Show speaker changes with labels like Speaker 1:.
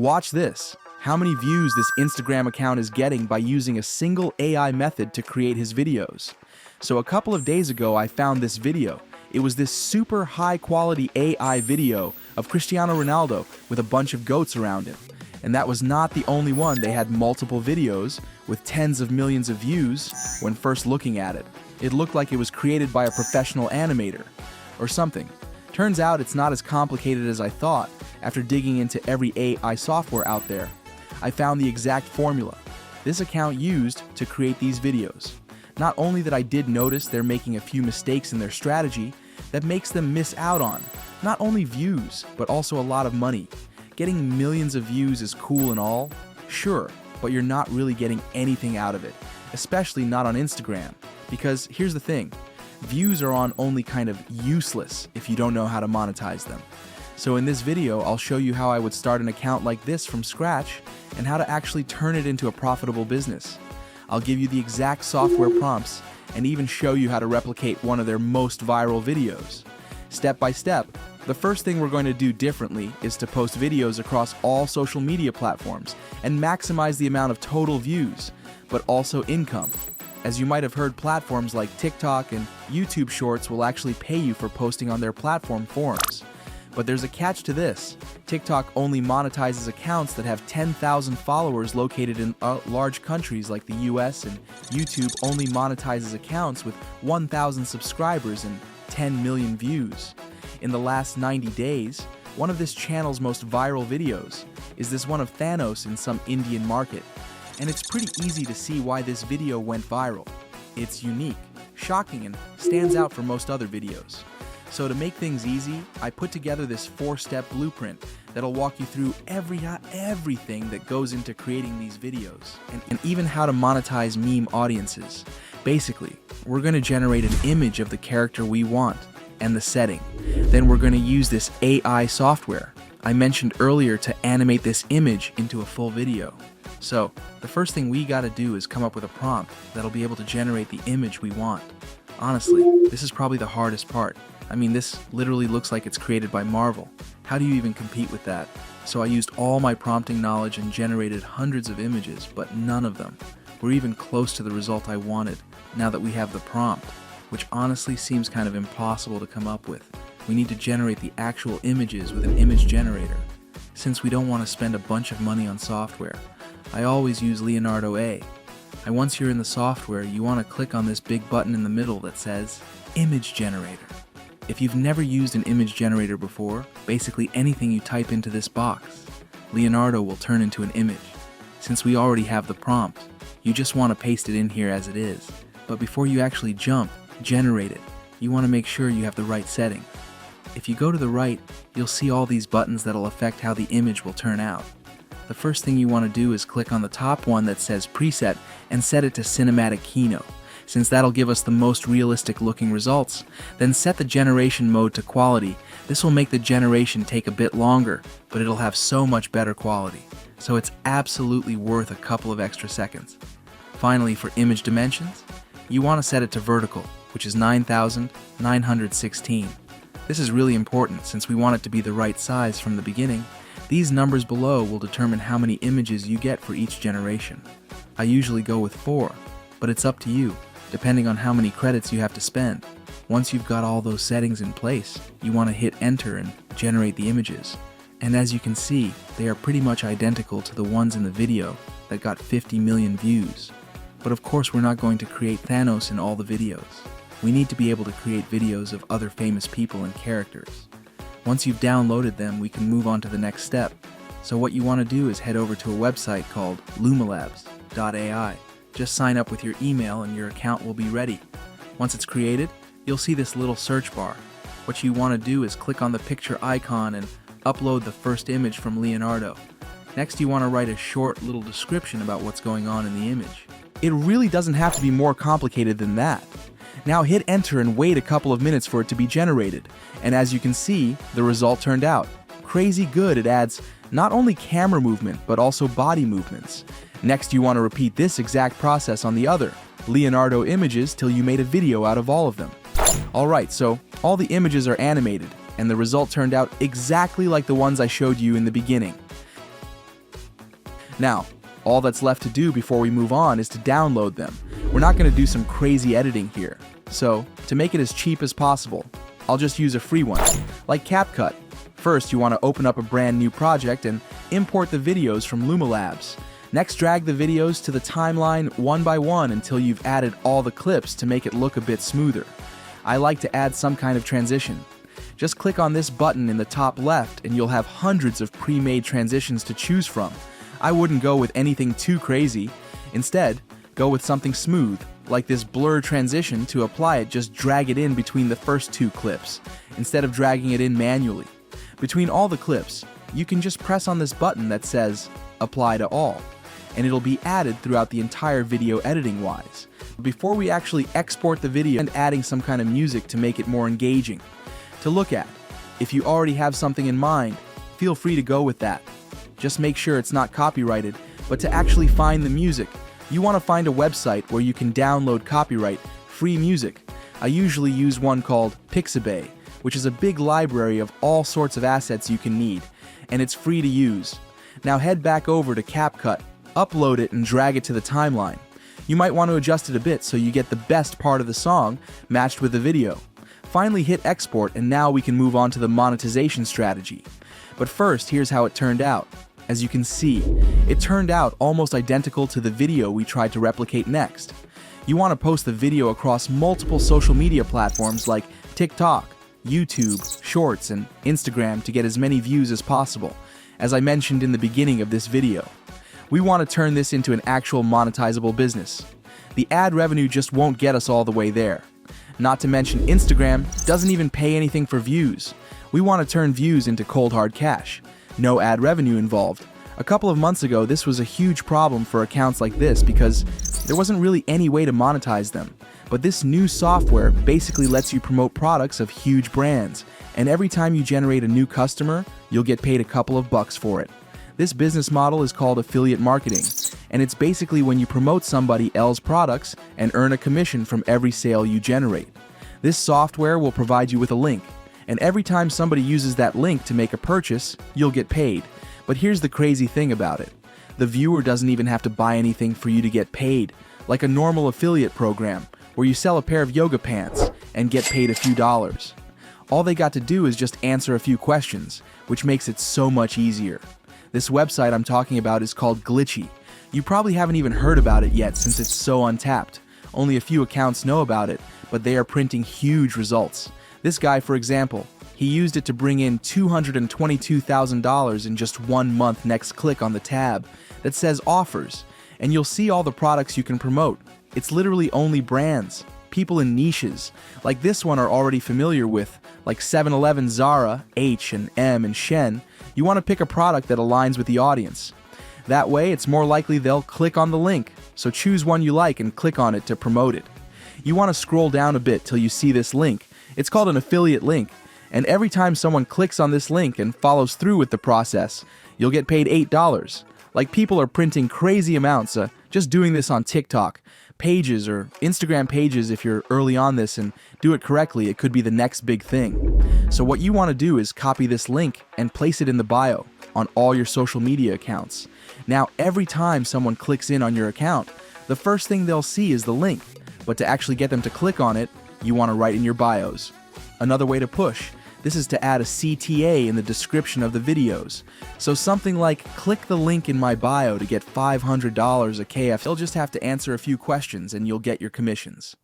Speaker 1: Watch this. How many views this Instagram account is getting by using a single AI method to create his videos. So a couple of days ago, I found this video. It was this super high quality AI video of Cristiano Ronaldo with a bunch of goats around him. And that was not the only one. They had multiple videos with tens of millions of views when first looking at it. It looked like it was created by a professional animator or something. Turns out it's not as complicated as I thought. After digging into every AI software out there, I found the exact formula this account used to create these videos. Not only that, I did notice they're making a few mistakes in their strategy that makes them miss out on not only views, but also a lot of money. Getting millions of views is cool and all, sure, but you're not really getting anything out of it, especially not on Instagram. Because here's the thing, views are on only kind of useless if you don't know how to monetize them. So in this video, I'll show you how I would start an account like this from scratch and how to actually turn it into a profitable business. I'll give you the exact software prompts and even show you how to replicate one of their most viral videos. Step by step, the first thing we're going to do differently is to post videos across all social media platforms and maximize the amount of total views, but also income. As you might have heard, platforms like TikTok and YouTube Shorts will actually pay you for posting on their platform forums. But there's a catch to this. TikTok only monetizes accounts that have 10,000 followers located in large countries like the US, and YouTube only monetizes accounts with 1,000 subscribers and 10 million views. In the last 90 days, one of this channel's most viral videos is this one of Thanos in some Indian market. And it's pretty easy to see why this video went viral. It's unique, shocking, and stands out from most other videos. So to make things easy, I put together this 4-step blueprint that'll walk you through everything that goes into creating these videos, and even how to monetize meme audiences. Basically, we're going to generate an image of the character we want and the setting. Then we're going to use this AI software I mentioned earlier to animate this image into a full video. So the first thing we gotta do is come up with a prompt that'll be able to generate the image we want. Honestly, this is probably the hardest part. I mean, this literally looks like it's created by Marvel. How do you even compete with that? So I used all my prompting knowledge and generated hundreds of images, but none of them were even close to the result I wanted now that we have the prompt, which honestly seems kind of impossible to come up with. We need to generate the actual images with an image generator. Since we don't want to spend a bunch of money on software, I always use Leonardo A. And once you're in the software, you want to click on this big button in the middle that says Image Generator. If you've never used an image generator before, basically anything you type into this box, Leonardo will turn into an image. Since we already have the prompt, you just want to paste it in here as it is. But before you actually generate it, you want to make sure you have the right settings. If you go to the right, you'll see all these buttons that'll affect how the image will turn out. The first thing you want to do is click on the top one that says Preset and set it to Cinematic Keynote, since that'll give us the most realistic looking results. Then set the generation mode to quality. This will make the generation take a bit longer, but it'll have so much better quality. So it's absolutely worth a couple of extra seconds. Finally, for image dimensions, you want to set it to vertical, which is 9,916. This is really important since we want it to be the right size from the beginning. These numbers below will determine how many images you get for each generation. I usually go with 4, but it's up to you, depending on how many credits you have to spend. Once you've got all those settings in place, you want to hit enter and generate the images. And as you can see, they are pretty much identical to the ones in the video that got 50 million views. But of course, we're not going to create Thanos in all the videos. We need to be able to create videos of other famous people and characters. Once you've downloaded them, we can move on to the next step. So what you want to do is head over to a website called lumalabs.ai. Just sign up with your email and your account will be ready. Once it's created, you'll see this little search bar. What you want to do is click on the picture icon and upload the first image from Leonardo. Next, you want to write a short little description about what's going on in the image. It really doesn't have to be more complicated than that. Now hit enter and wait a couple of minutes for it to be generated. And as you can see, the result turned out crazy good. It adds not only camera movement, but also body movements. Next, you want to repeat this exact process on the other Leonardo images till you made a video out of all of them. Alright, so all the images are animated, and the result turned out exactly like the ones I showed you in the beginning. Now, all that's left to do before we move on is to download them. We're not going to do some crazy editing here. So, to make it as cheap as possible, I'll just use a free one, like CapCut. First, you want to open up a brand new project and import the videos from Luma Labs. Next, drag the videos to the timeline one by one until you've added all the clips to make it look a bit smoother. I like to add some kind of transition. Just click on this button in the top left and you'll have hundreds of pre-made transitions to choose from. I wouldn't go with anything too crazy. Instead, go with something smooth, like this blur transition. To apply it, just drag it in between the first two clips, instead of dragging it in manually. Between all the clips, you can just press on this button that says Apply to All, and it'll be added throughout the entire video editing-wise. Before we actually export the video, and adding some kind of music to make it more engaging to look at. If you already have something in mind, feel free to go with that. Just make sure it's not copyrighted, but to actually find the music, you want to find a website where you can download copyright-free music. I usually use one called Pixabay, which is a big library of all sorts of assets you can need, and it's free to use. Now head back over to CapCut, upload it and drag it to the timeline. You might want to adjust it a bit so you get the best part of the song matched with the video. Finally hit export, and now we can move on to the monetization strategy. But first, here's how it turned out. As you can see, it turned out almost identical to the video we tried to replicate next. You want to post the video across multiple social media platforms like TikTok, YouTube, Shorts, and Instagram to get as many views as possible, as I mentioned in the beginning of this video. We want to turn this into an actual monetizable business. The ad revenue just won't get us all the way there. Not to mention, Instagram doesn't even pay anything for views. We want to turn views into cold hard cash. No ad revenue involved. A couple of months ago, this was a huge problem for accounts like this because there wasn't really any way to monetize them. But this new software basically lets you promote products of huge brands, and every time you generate a new customer, you'll get paid a couple of bucks for it. This business model is called affiliate marketing, and it's basically when you promote somebody else's products and earn a commission from every sale you generate. This software will provide you with a link, and every time somebody uses that link to make a purchase, you'll get paid. But here's the crazy thing about it. The viewer doesn't even have to buy anything for you to get paid, like a normal affiliate program, where you sell a pair of yoga pants and get paid a few dollars. All they got to do is just answer a few questions, which makes it so much easier. This website I'm talking about is called Glitchy. You probably haven't even heard about it yet since it's so untapped. Only a few accounts know about it, but they are printing huge results. This guy, for example, he used it to bring in $222,000 in just 1 month. Next, click on the tab that says Offers, and you'll see all the products you can promote. It's literally only brands. People in niches, like this one, are already familiar with, like 7-Eleven, Zara, H&M, and Shen. You want to pick a product that aligns with the audience. That way, it's more likely they'll click on the link, so choose one you like and click on it to promote it. You want to scroll down a bit till you see this link. It's called an affiliate link, and every time someone clicks on this link and follows through with the process, you'll get paid $8. Like, people are printing crazy amounts just doing this on TikTok pages or Instagram pages. If you're early on this and do it correctly, it could be the next big thing. So what you want to do is copy this link and place it in the bio on all your social media accounts. Now, every time someone clicks in on your account, the first thing they'll see is the link, but to actually get them to click on it, you want to write in your bios. Another way to push this is to add a CTA in the description of the videos. So something like, click the link in my bio to get $500 a KF. They'll just have to answer a few questions and you'll get your commissions.